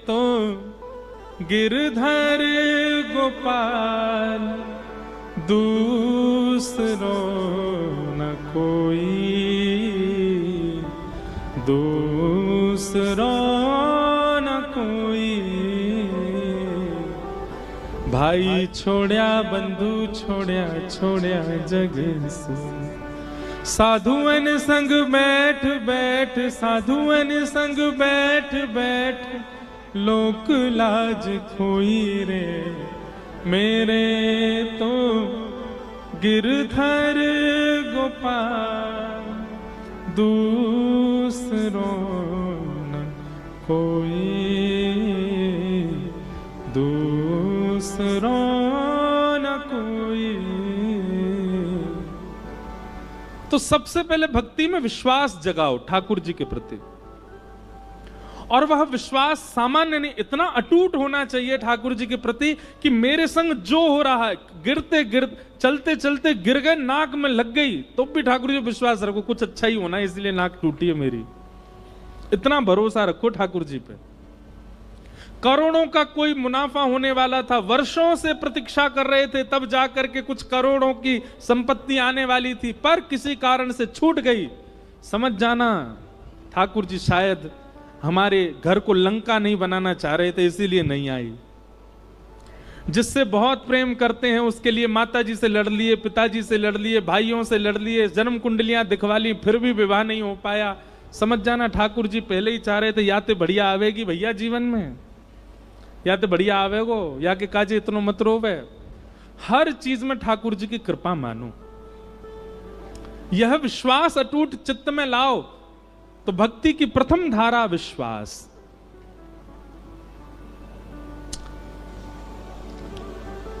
तो गिरधर गोपाल दूसरो न कोई, दूसरो न कोई। भाई छोड़या बंधु छोड़या, छोड़या जग सु। साधुअन संग बैठ बैठ, साधुअन संग बैठ बैठ, लोक लाज खोई रे। मेरे तो गिरधर गोपाल दूसरो न कोई, दूसरो न कोई। तो सबसे पहले भक्ति में विश्वास जगाओ ठाकुर जी के प्रति, और वह विश्वास सामान्य नहीं, इतना अटूट होना चाहिए ठाकुर जी के प्रति कि मेरे संग जो हो रहा है, गिरते गिरते चलते चलते गिर गए, नाक में लग गई तो भी ठाकुर जी विश्वास रखो कुछ अच्छा ही होना है, इसलिए नाक टूटी है मेरी। इतना भरोसा रखो ठाकुर जी पे। करोड़ों का कोई मुनाफा होने वाला था, वर्षों से प्रतीक्षा कर रहे थे, तब जाकर के कुछ करोड़ों की संपत्ति आने वाली थी, पर किसी कारण से छूट गई। समझ जाना ठाकुर जी शायद हमारे घर को लंका नहीं बनाना चाह रहे थे, इसीलिए नहीं आई। जिससे बहुत प्रेम करते हैं उसके लिए माता जी से लड़ लिए, पिताजी से लड़ लिए, भाइयों से लड़ लिए, जन्म कुंडलियां दिखवा ली, फिर भी विवाह नहीं हो पाया। समझ जाना ठाकुर जी पहले ही चाह रहे थे या तो बढ़िया आवेगी भैया जीवन में, या तो बढ़िया आवेगो, या कि काजे इतनो मत रोवे। हर चीज में ठाकुर जी की कृपा मानो, यह विश्वास अटूट चित्त में लाओ। तो भक्ति की प्रथम धारा विश्वास।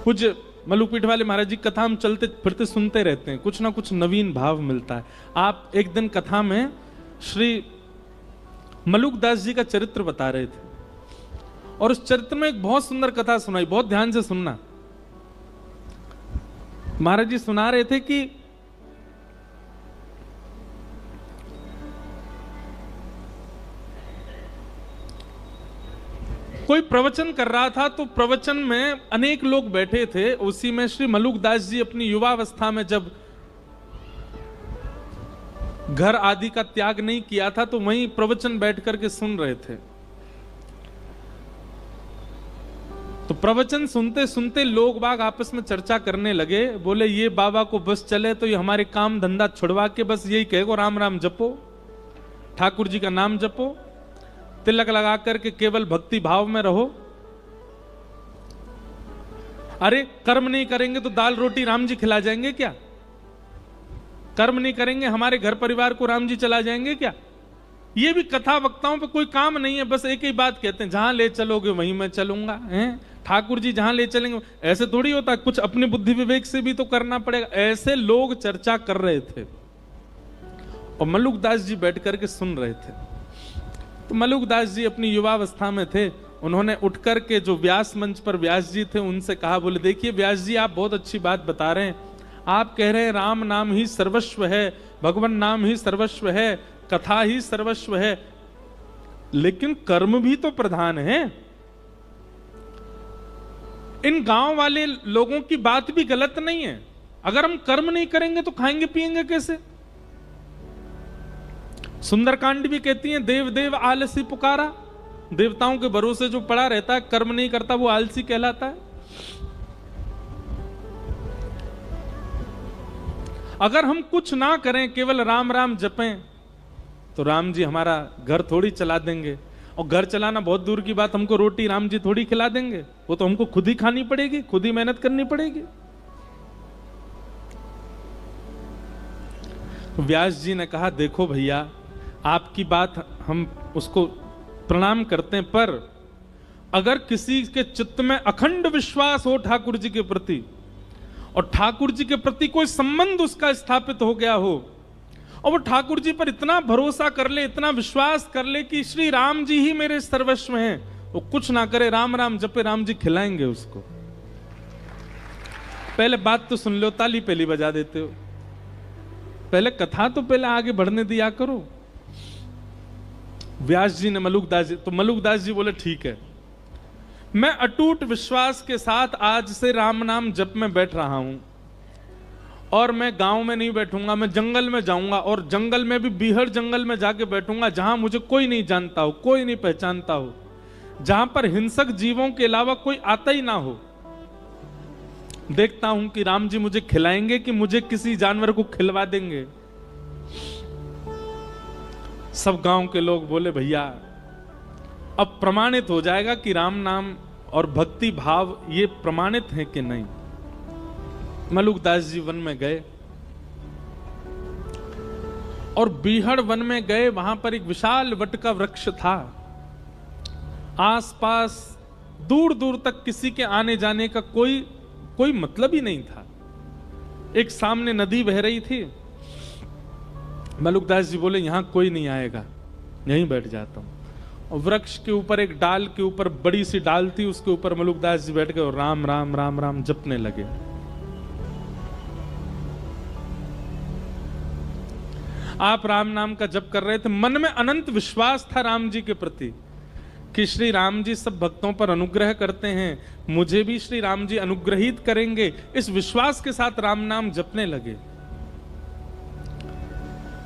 पूज्य मलुकपीठ वाले महाराज जी कथा हम चलते फिरते सुनते रहते हैं, कुछ ना कुछ नवीन भाव मिलता है। आप एक दिन कथा में श्री मलुकदास जी का चरित्र बता रहे थे, और उस चरित्र में एक बहुत सुंदर कथा सुनाई, बहुत ध्यान से सुनना। महाराज जी सुना रहे थे कि कोई प्रवचन कर रहा था, तो प्रवचन में अनेक लोग बैठे थे। उसी में श्री मलुकदास जी अपनी युवावस्था में जब घर आदि का त्याग नहीं किया था, तो वहीं प्रवचन बैठ करके सुन रहे थे। तो प्रवचन सुनते सुनते लोग बाग आपस में चर्चा करने लगे। बोले ये बाबा को बस चले तो ये हमारे काम धंधा छुड़वा के बस यही कहेगो राम राम जपो, ठाकुर जी का नाम जपो, तिलक लगा करके केवल भक्ति भाव में रहो। अरे कर्म नहीं करेंगे तो दाल रोटी राम जी खिला जाएंगे क्या? कर्म नहीं करेंगे हमारे घर परिवार को राम जी चला जाएंगे क्या? ये भी कथा वक्ताओं पे कोई काम नहीं है, बस एक ही बात कहते हैं, जहां ले चलोगे वहीं मैं चलूंगा। हैं ठाकुर जी जहां ले चलेंगे, ऐसे थोड़ी होता, कुछ अपने बुद्धि विवेक से भी तो करना पड़ेगा। ऐसे लोग चर्चा कर रहे थे और मलुकदास जी बैठ करके सुन रहे थे। तो मलुकदास जी अपनी युवावस्था में थे, उन्होंने उठकर के जो व्यास मंच पर व्यास जी थे उनसे कहा, बोले देखिए व्यास जी आप बहुत अच्छी बात बता रहे हैं, आप कह रहे हैं राम नाम ही सर्वस्व है, भगवान नाम ही सर्वस्व है, कथा ही सर्वस्व है, लेकिन कर्म भी तो प्रधान है। इन गांव वाले लोगों की बात भी गलत नहीं है, अगर हम कर्म नहीं करेंगे तो खाएंगे पिएंगे कैसे? सुंदरकांड भी कहती है देव देव आलसी पुकारा, देवताओं के भरोसे जो पड़ा रहता है, कर्म नहीं करता, वो आलसी कहलाता है। अगर हम कुछ ना करें, केवल राम राम जपें, तो राम जी हमारा घर थोड़ी चला देंगे। और घर चलाना बहुत दूर की बात, हमको रोटी राम जी थोड़ी खिला देंगे, वो तो हमको खुद ही खानी पड़ेगी, खुद ही मेहनत करनी पड़ेगी। तो व्यास जी ने कहा देखो भैया आपकी बात हम उसको प्रणाम करते हैं, पर अगर किसी के चित्त में अखंड विश्वास हो ठाकुर जी के प्रति, और ठाकुर जी के प्रति कोई संबंध उसका स्थापित हो गया हो, और वो ठाकुर जी पर इतना भरोसा कर ले, इतना विश्वास कर ले कि श्री राम जी ही मेरे सर्वस्व हैं, वो कुछ ना करे, राम राम जपे, राम जी खिलाएंगे उसको। पहले बात तो सुन लो, ताली पहली बजा देते हो, पहले कथा तो पहले आगे बढ़ने दिया करो। व्यास जी ने मलुकदास जी, तो मलुकदास जी बोले ठीक है, मैं अटूट विश्वास के साथ आज से राम नाम जप में बैठ रहा हूं, और मैं गांव में नहीं बैठूंगा, मैं जंगल में जाऊंगा, और जंगल में भी बीहड़ जंगल में जाके बैठूंगा जहां मुझे कोई नहीं जानता हो, कोई नहीं पहचानता हो, जहां पर हिंसक जीवों के अलावा कोई आता ही ना हो। देखता हूं कि राम जी मुझे खिलाएंगे कि मुझे किसी जानवर को खिलवा देंगे। सब गांव के लोग बोले भैया अब प्रमाणित हो जाएगा कि राम नाम और भक्ति भाव ये प्रमाणित है कि नहीं। मलुकदास जी वन में गए और बीहड़ वन में गए, वहां पर एक विशाल वट का वृक्ष था, आसपास दूर दूर तक किसी के आने जाने का कोई मतलब ही नहीं था। एक सामने नदी बह रही थी। मलुकदास जी बोले यहां कोई नहीं आएगा, यहीं बैठ जाता हूं। और वृक्ष के ऊपर एक डाल के ऊपर बड़ी सी डाल थी, उसके ऊपर मलुकदास जी बैठ गए और राम राम राम राम जपने लगे। आप राम नाम का जप कर रहे थे, मन में अनंत विश्वास था राम जी के प्रति कि श्री राम जी सब भक्तों पर अनुग्रह करते हैं, मुझे भी श्री राम जी अनुग्रहित करेंगे। इस विश्वास के साथ राम नाम जपने लगे।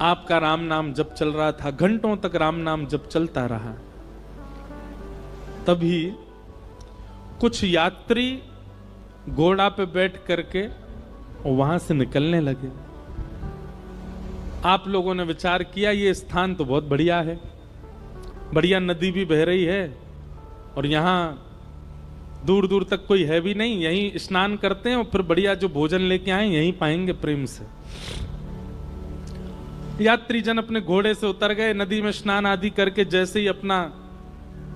आपका राम नाम जप चल रहा था, घंटों तक राम नाम जप चलता रहा। तभी कुछ यात्री घोड़ा पे बैठ करके वहां से निकलने लगे। आप लोगों ने विचार किया ये स्थान तो बहुत बढ़िया है, बढ़िया नदी भी बह रही है और यहां दूर दूर तक कोई है भी नहीं, यहीं स्नान करते हैं और फिर बढ़िया जो भोजन लेके आए यहीं पाएंगे प्रेम से। यात्री जन अपने घोड़े से उतर गए, नदी में स्नान आदि करके जैसे ही अपना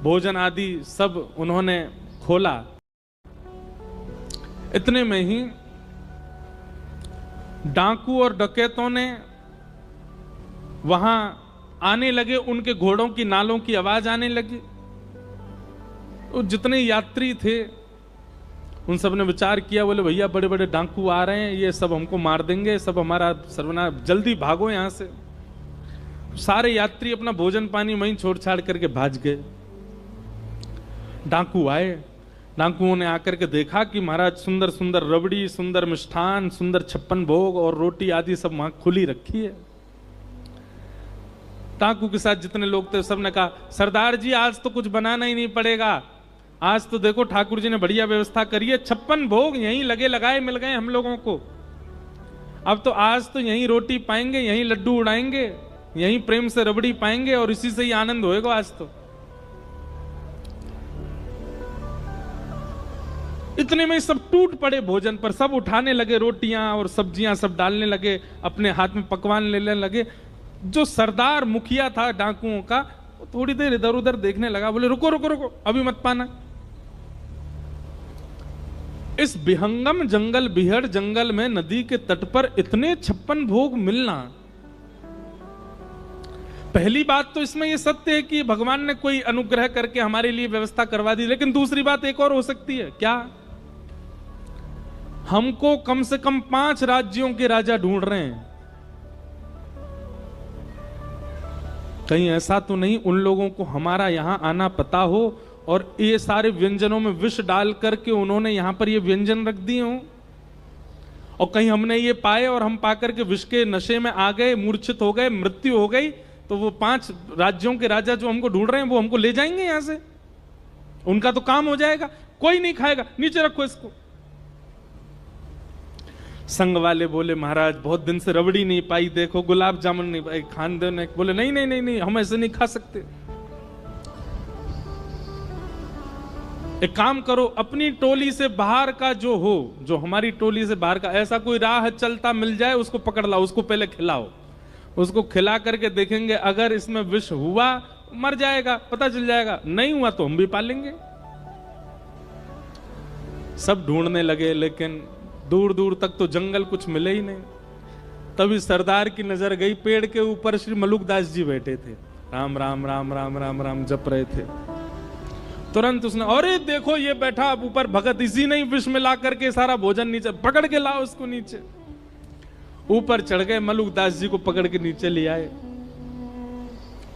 भोजन आदि सब उन्होंने खोला, इतने में ही डाकू और डकैतों ने वहां आने लगे। उनके घोड़ों की नालों की आवाज आने लगी। तो जितने यात्री थे उन सब ने विचार किया, बोले भैया बड़े बड़े डाकू आ रहे हैं, ये सब हमको मार देंगे, सब हमारा सर्वनाश, जल्दी भागो यहां से। सारे यात्री अपना भोजन पानी वहीं छोड़ छाड़ करके भाग गए। डाकू आए, डाकुओं ने आकर के देखा कि महाराज सुंदर सुंदर रबड़ी, सुंदर मिष्ठान, सुंदर 56 भोग और रोटी आदि सब वहां खुली रखी है। डाकू के साथ जितने लोग थे सबने कहा सरदार जी आज तो कुछ बनाना ही नहीं पड़ेगा, आज तो देखो ठाकुर जी ने बढ़िया व्यवस्था करी है, 56 भोग यहीं लगे लगाए मिल गए हम लोगों को। अब तो आज तो यहीं रोटी पाएंगे, यहीं लड्डू उड़ाएंगे, यहीं प्रेम से रबड़ी पाएंगे और इसी से ही आनंद होएगा आज तो। इतने में सब टूट पड़े भोजन पर, सब उठाने लगे रोटियां और सब्जियां सब डालने लगे, अपने हाथ में पकवान लेने लगे। जो सरदार मुखिया था डाकुओं का, वो थोड़ी देर इधर उधर देखने लगा, बोले रुको रुको रुको अभी मत पाना। इस विहंगम जंगल, बिहड़ जंगल में नदी के तट पर इतने 56 भोग मिलना, पहली बात तो इसमें यह सत्य है कि भगवान ने कोई अनुग्रह करके हमारे लिए व्यवस्था करवा दी। लेकिन दूसरी बात एक और हो सकती है, क्या हमको कम से कम 5 राज्यों के राजा ढूंढ रहे हैं, कहीं ऐसा तो नहीं उन लोगों को हमारा यहां आना पता हो और ये सारे व्यंजनों में विष डाल करके उन्होंने यहां पर ये व्यंजन रख दिए हो, और कहीं हमने ये पाए और हम पाकर के विष के नशे में आ गए, मूर्छित हो गए, मृत्यु हो गई, तो वो 5 राज्यों के राजा जो हमको ढूंढ रहे हैं वो हमको ले जाएंगे यहां से, उनका तो काम हो जाएगा, कोई नहीं खाएगा, नीचे रखो इसको। संग वाले बोले महाराज बहुत दिन से रबड़ी नहीं पाई, देखो गुलाब जामुन नहीं पाई, खान देने बोले नहीं नहीं नहीं नहीं हम ऐसे नहीं खा सकते। एक काम करो, अपनी टोली से बाहर का जो हो, जो हमारी टोली से बाहर का ऐसा कोई राह चलता मिल जाए उसको पकड़ लाओ, उसको पहले खिलाओ, उसको खिला करके देखेंगे अगर इसमें विष हुआ मर जाएगा, पता चल जाएगा, नहीं हुआ तो हम भी पालेंगे। सब ढूंढने लगे लेकिन दूर दूर तक तो जंगल कुछ मिले ही नहीं। तभी सरदार की नजर गई, पेड़ के ऊपर श्री मलुकदास जी बैठे थे, राम राम राम राम राम राम जप रहे थे। तुरंत उसने, अरे देखो ये बैठा अब ऊपर भगत, इसी ने विष में ला करके सारा भोजन नीचे, पकड़ के लाओ उसको नीचे। ऊपर चढ़ गए, मलुकदास जी को पकड़ के नीचे ले आए।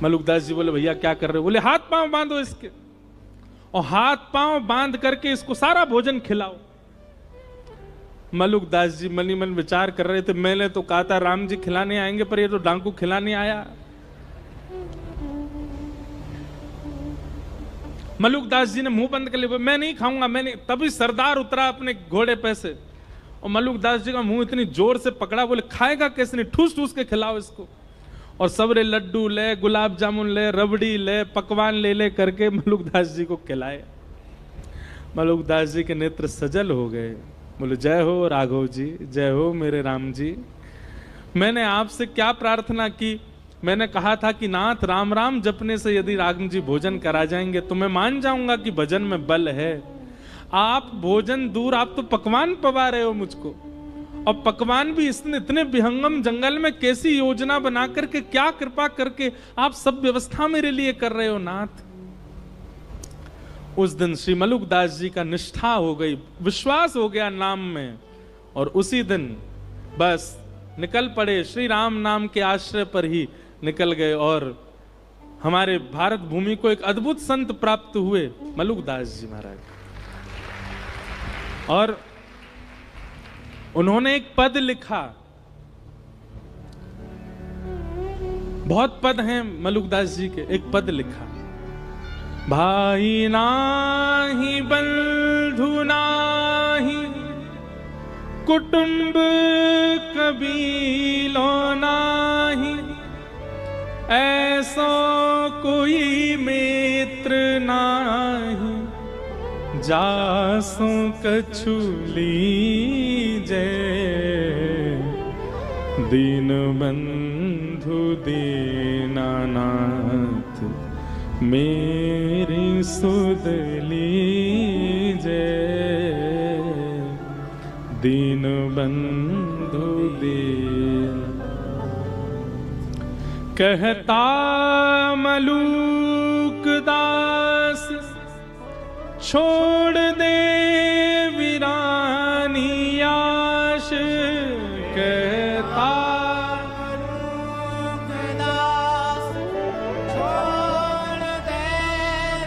मलुकदास जी बोले भैया क्या कर रहे हो? बोले हाथ पांव बांधो इसके, और हाथ पांव बांध करके इसको सारा भोजन खिलाओ। मलुकदास जी मनी मन विचार कर रहे थे, मैंने तो कहा था राम जी खिलाने आएंगे, पर ये तो डांकू खिलाने आया। मलुकदास जी ने मुंह बंद कर लिया, मैं नहीं खाऊंगा, मैं नहीं। तभी सरदार उतरा अपने घोड़े पे से, और मलुकदास जी का मुंह इतनी जोर से पकड़ा, बोले खाएगा कैसे नहीं, ठूस ठूस के खिलाओ इसको। और सबरे लड्डू ले, गुलाब जामुन ले, रबड़ी ले, पकवान ले ले करके मलुकदास जी को खिलाए। मलुकदास जी के नेत्र सजल हो गए। बोले जय हो राघव जी, जय हो मेरे राम जी। मैंने आपसे क्या प्रार्थना की? मैंने कहा था कि नाथ राम राम जपने से यदि राम जी भोजन करा जाएंगे तो मैं मान जाऊंगा कि भजन में बल है। आप भोजन दूर, आप तो पकवान पवा रहे हो मुझको, और पकवान भी इतने विहंगम जंगल में कैसी योजना बना करके, क्या कृपा करके आप सब व्यवस्था मेरे लिए कर रहे हो नाथ। उस दिन श्री मलुकदास जी का निष्ठा हो गई, विश्वास हो गया नाम में, और उसी दिन बस निकल पड़े, श्री राम नाम के आश्रय पर ही निकल गए, और हमारे भारत भूमि को एक अद्भुत संत प्राप्त हुए, मलुकदास जी महाराज। और उन्होंने एक पद लिखा, बहुत पद हैं मलुकदास जी के, एक पद लिखा, भाई नाही बंधु नाही कुटुंब कबीलो नाही, ऐसो कोई मित्र नाही, जासो कछु लीजे, दीन बंधु दीनानाथ, मेरी सुध लीजे, दीन बंधु दीन। कहता मलुकदास छोड़ दे वीरानी आश, कहता मलुकदास छोड़ दे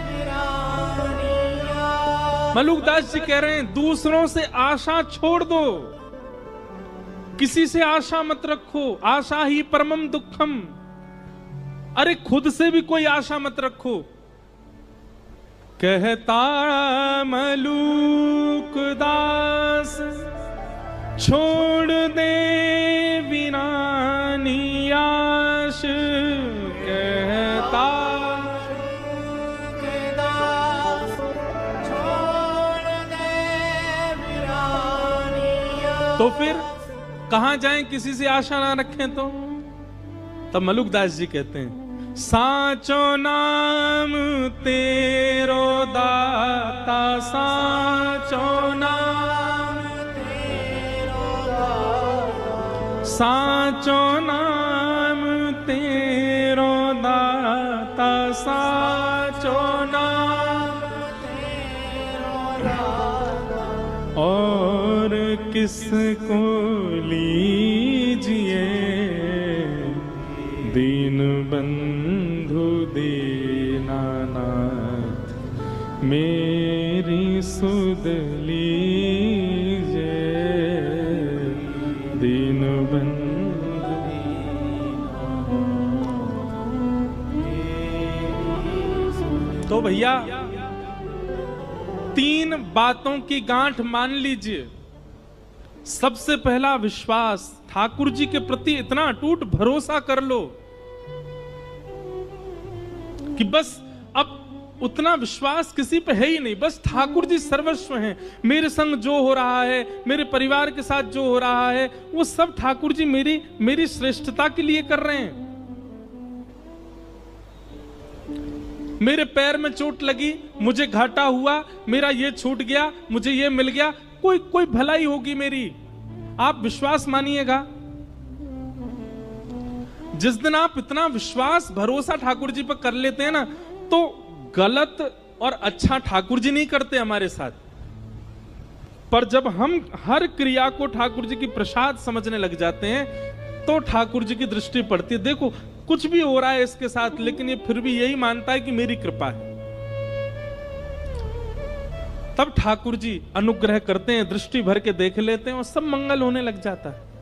वीरानी आश। मलुकदास जी कह रहे हैं दूसरों से आशा छोड़ दो, किसी से आशा मत रखो, आशा ही परमम दुखम। अरे खुद से भी कोई आशा मत रखो। कहता मलुकदास छोड़ दे वीरानी आश, कहता मलुकदास छोड़ दे वीरानी आश। तो फिर कहां जाएं किसी से आशा ना रखें तो? तब मलुकदास जी कहते हैं साचो नाम तेरो दाता, साचो नाम तेरो दाता, साचो नाम तेरो दाता, साचो नाम तेरो दाता, और किसको लीजिए दीन बंधु दीनानाथ, मेरी सुध लीजिए, दीन बंधु। तो भैया तीन बातों की गांठ मान लीजिए। सबसे पहला विश्वास, ठाकुर जी के प्रति इतना अटूट भरोसा कर लो कि बस अब उतना विश्वास किसी पे है ही नहीं, बस ठाकुर जी सर्वस्व हैं। मेरे संग जो हो रहा है, मेरे परिवार के साथ जो हो रहा है, वो सब ठाकुर जी मेरी श्रेष्ठता के लिए कर रहे हैं। मेरे पैर में चोट लगी, मुझे घाटा हुआ, मेरा ये छूट गया, मुझे ये मिल गया, कोई भलाई होगी मेरी। आप विश्वास मानिएगा, जिस दिन आप इतना विश्वास भरोसा ठाकुर जी पर कर लेते हैं ना, तो गलत और अच्छा ठाकुर जी नहीं करते हमारे साथ। पर जब हम हर क्रिया को ठाकुर जी की प्रसाद समझने लग जाते हैं, तो ठाकुर जी की दृष्टि पड़ती है, देखो कुछ भी हो रहा है इसके साथ, लेकिन ये फिर भी यही मानता है कि मेरी कृपा है। तब ठाकुर जी अनुग्रह करते हैं, दृष्टि भर के देख लेते हैं और सब मंगल होने लग जाता है।